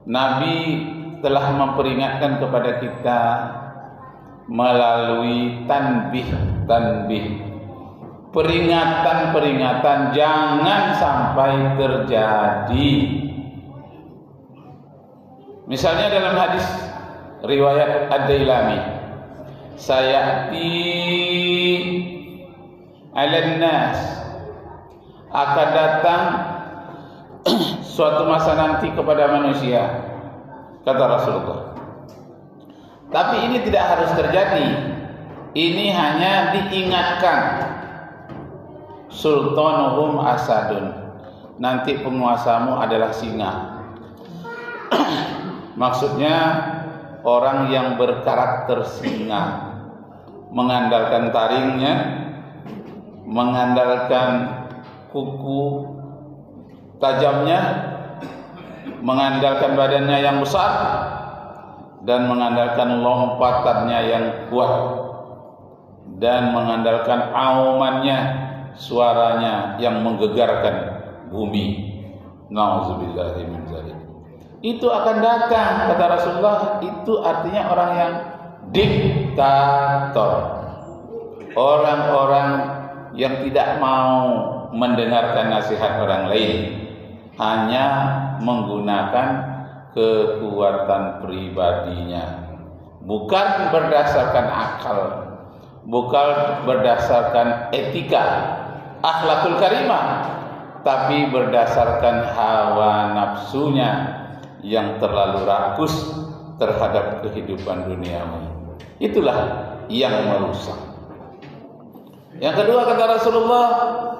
Nabi telah memperingatkan kepada kita melalui tanbih, peringatan jangan sampai terjadi. Misalnya dalam hadis riwayat Ad-Dailami, sayati 'alan nas, akan datang suatu masa nanti kepada manusia, kata Rasulullah. Tapi ini tidak harus terjadi. Ini hanya diingatkan. Sultanuhum asadun, nanti penguasamu adalah singa. Maksudnya orang yang berkarakter singa, mengandalkan taringnya, mengandalkan kuku tajamnya, mengandalkan badannya yang besar, dan mengandalkan lompatannya yang kuat, dan mengandalkan aumannya, suaranya yang menggegarkan bumi. Nauzubillahi min dzalik. Itu akan datang, kata Rasulullah. Itu artinya orang yang diktator, orang-orang yang tidak mau mendengarkan nasihat orang lain, hanya menggunakan kekuatan pribadinya, bukan berdasarkan akal, bukan berdasarkan etika, akhlakul karimah, tapi berdasarkan hawa nafsunya yang terlalu rakus terhadap kehidupan duniawi. Itulah yang merusak. Yang kedua, kata Rasulullah,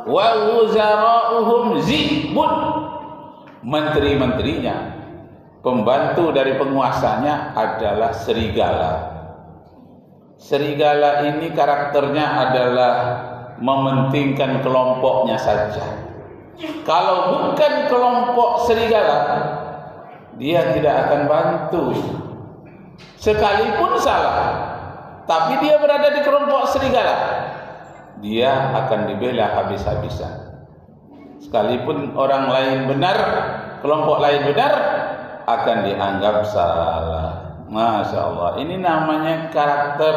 wa wuzara'uhum zibun, menteri-menterinya, pembantu dari penguasanya adalah serigala. Serigala ini karakternya adalah mementingkan kelompoknya saja. Kalau bukan kelompok serigala, dia tidak akan bantu. Sekalipun salah, tapi dia berada di kelompok serigala, dia akan dibela habis-habisan. Sekalipun orang lain benar, kelompok lain benar, akan dianggap salah. Masya Allah, ini namanya karakter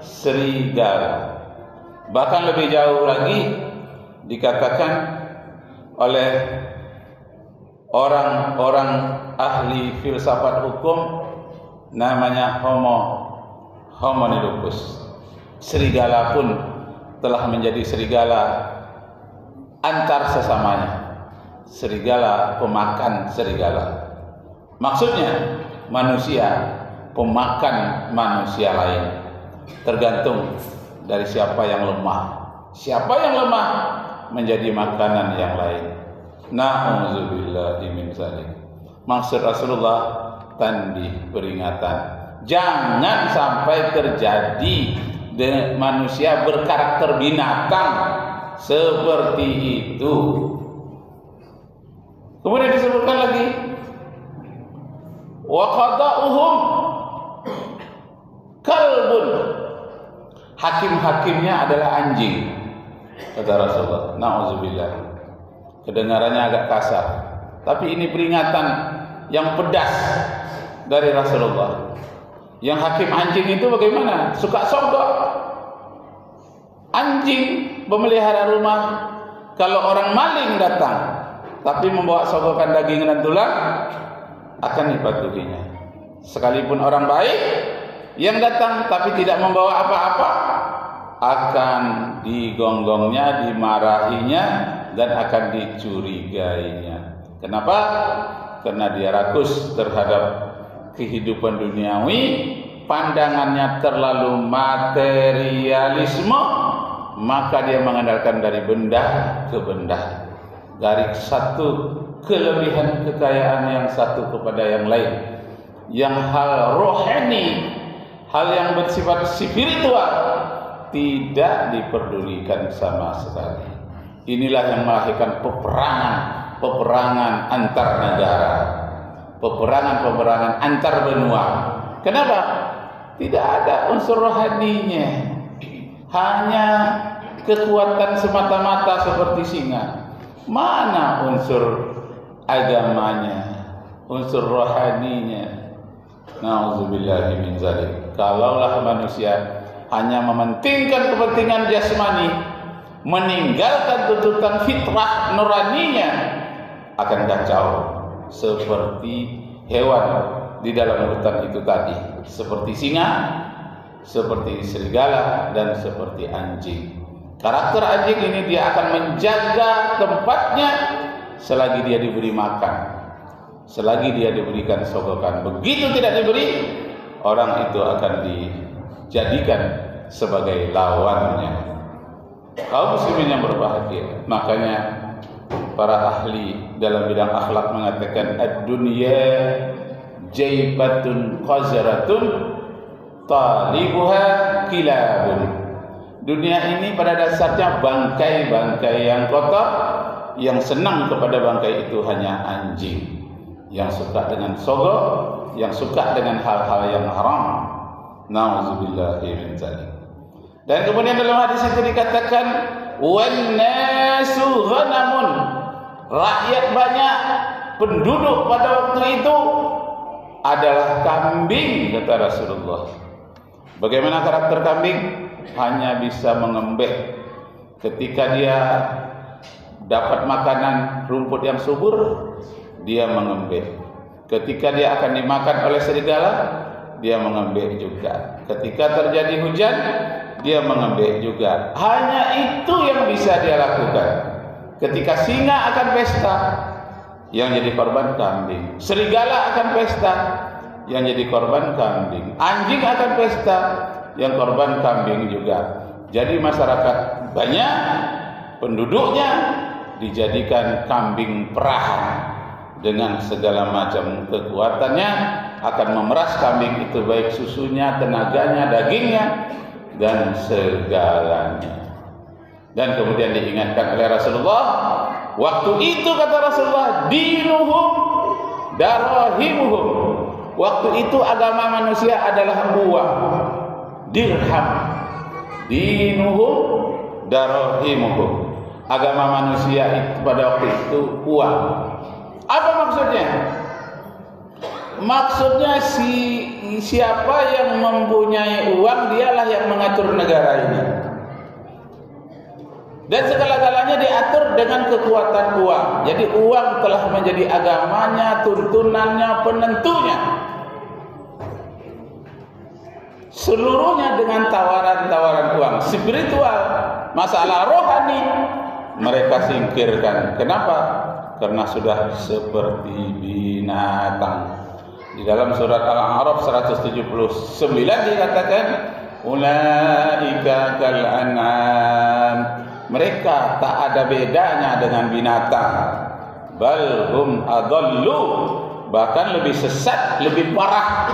serigala. Bahkan lebih jauh lagi, dikatakan oleh orang-orang ahli filsafat hukum, namanya homo nilupus. Serigala pun telah menjadi serigala antar sesamanya, serigala pemakan serigala. Maksudnya manusia pemakan manusia lain, tergantung dari siapa yang lemah. Siapa yang lemah menjadi makanan yang lain. Na'udzubillahi min dzalik. Maksud Rasulullah tanbih, peringatan, jangan sampai terjadi manusia berkarakter binatang seperti itu. Kemudian disebutkan lagi, wa qada'uhum kalbun, hakim-hakimnya adalah anjing, kata Rasulullah. Na'udzubillah. Kedengarannya agak kasar, tapi ini peringatan yang pedas dari Rasulullah. Yang hakim anjing itu bagaimana? Suka sogok. Anjing pemelihara rumah, kalau orang maling datang tapi membawa sogokan daging dan tulang, akan dipatuhinya. Sekalipun orang baik yang datang tapi tidak membawa apa-apa, akan digonggongnya, dimarahinya, dan akan dicurigainya. Kenapa? Karena dia rakus terhadap kehidupan duniawi, pandangannya terlalu materialisme, maka dia mengandalkan dari benda ke benda, dari satu kelebihan kekayaan yang satu kepada yang lain. Yang hal rohani, hal yang bersifat spiritual, tidak diperdulikan sama sekali. Inilah yang melahirkan peperangan antar negara, peperangan antar benua. Kenapa? Tidak ada unsur rohaninya, hanya kekuatan semata-mata seperti singa. Mana unsur agamanya? unsur rohaninya. Nauzubillahi min zalik. Kalaulah manusia hanya mementingkan kepentingan jasmani, meninggalkan tuntutan fitrah nuraninya, akan kacau seperti hewan di dalam hutan itu tadi, seperti singa, seperti serigala, dan seperti anjing. Karakter anjing ini dia akan menjaga tempatnya selagi dia diberi makan, selagi dia diberikan sogokan. Begitu tidak diberi, orang itu akan dijadikan sebagai lawannya. Kaum muslimin yang berbahagia, makanya para ahli dalam bidang akhlak mengatakan ad-dunya jaibatun qazaratun talibuha kilabun. Dunia ini pada dasarnya bangkai-bangkai yang kotor, yang senang kepada bangkai itu hanya anjing, yang suka dengan sogok, yang suka dengan hal-hal yang haram. Nauzubillahi min dzalik. Dan kemudian dalam hadis itu dikatakan wan nasu ghanamun, rakyat banyak, penduduk pada waktu itu adalah kambing, kata Rasulullah. Bagaimana karakter kambing? Hanya bisa mengembek. Ketika dia dapat makanan rumput yang subur, dia mengembek. Ketika dia akan dimakan oleh serigala, dia mengembek juga. Ketika terjadi hujan, dia mengembek juga. Hanya itu yang bisa dia lakukan. Ketika singa akan pesta, yang jadi korban kambing. Serigala akan pesta, yang jadi korban kambing. Anjing akan pesta, yang korban kambing juga. Jadi masyarakat banyak, penduduknya dijadikan kambing perahan dengan segala macam kekuatannya, akan memeras kambing itu, baik susunya, tenaganya, dagingnya, dan segalanya. Dan kemudian diingatkan oleh Rasulullah, waktu itu kata Rasulullah, dinuhum darahimuhum, waktu itu agama manusia adalah uang, dirham. Dinuhum darahimuhum, agama manusia itu pada waktu itu uang. Apa maksudnya? Maksudnya siapa yang mempunyai uang, dialah yang mengatur negara ini. Dan segala-galanya diatur dengan kekuatan uang. Jadi uang telah menjadi agamanya, tuntunannya, penentunya. Seluruhnya dengan tawaran-tawaran uang. Spiritual, masalah rohani, mereka singkirkan. Kenapa? Karena sudah seperti binatang. Di dalam surat Al-A'raf 179 dikatakan ulaika kal an'am, mereka tak ada bedanya dengan binatang. Bal hum adallu, bahkan lebih sesat, lebih parah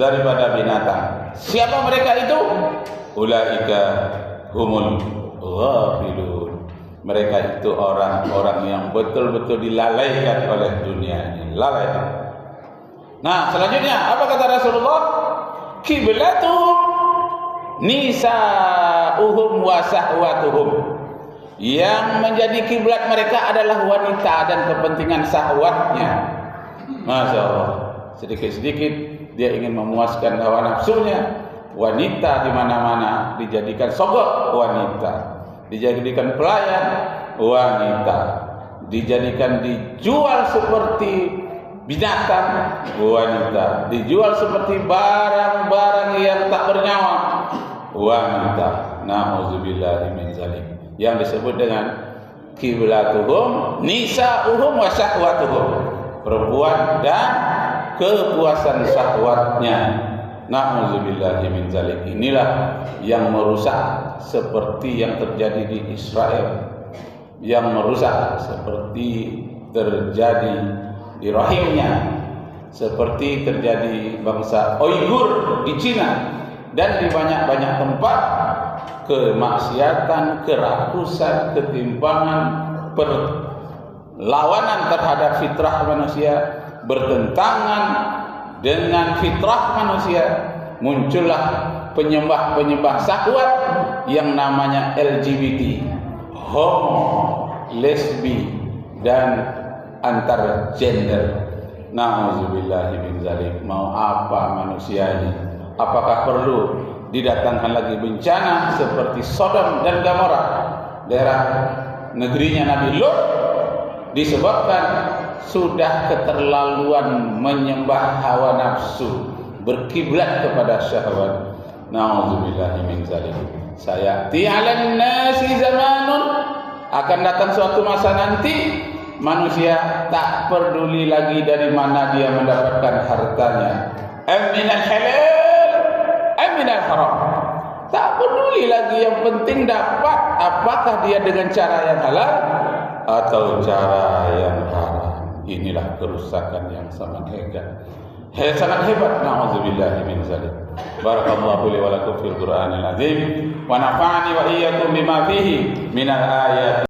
daripada binatang. Siapa mereka itu? Ulaika humul ghafilun, mereka itu orang-orang yang betul-betul dilalaikan oleh dunia ini, lalai. Nah, selanjutnya apa kata Rasulullah? Kiblatuhum nisa'uhum wa sahwatuhum, yang menjadi kiblat mereka adalah wanita dan kepentingan syahwatnya. Masya Allah, sedikit-sedikit dia ingin memuaskan hawa nafsunya. Wanita di mana-mana dijadikan sogok, wanita dijadikan pelayan, wanita dijadikan dijual seperti binatang, wanita dijual seperti barang-barang yang tak bernyawa, wanita. Nauzubillahi min zalik, yang disebut dengan kiblatuhum nisa'uhum wa syahwatuhum, perempuan dan kepuasan syahwatnya. Nauzubillahi min zalik. Inilah yang merusak seperti yang terjadi di Israel, yang merusak seperti terjadi di Rohingya, seperti terjadi bangsa Uighur di Cina, dan di banyak-banyak tempat kemaksiatan, kerakusan, ketimpangan, perlawanan terhadap fitrah manusia, bertentangan dengan fitrah manusia. Muncullah penyembah-penyembah syahwat yang namanya LGBT, homo, lesbi, dan antar gender. Na'udzubillahi min zalik. Mau apa manusia ini? Apakah perlu didatangkan lagi bencana seperti Sodom dan Gomora, daerah negerinya Nabi Lut, disebabkan sudah keterlaluan menyembah hawa nafsu, berkiblat kepada syahwat. Na'udzubillahi min zalik. Sayati 'alan nasi zamanun, akan datang suatu masa nanti manusia tak peduli lagi dari mana dia mendapatkan hartanya, aminal halal aminal haram, tak peduli lagi, yang penting dapat, apakah dia dengan cara yang halal atau cara yang haram. Inilah kerusakan yang sangat hebat. Na'udzubillahi min zalik. Barakallahu li wa lakum fil Qur'anil azim wa nafa'ani wa iyyakum bima fihi minal ayat.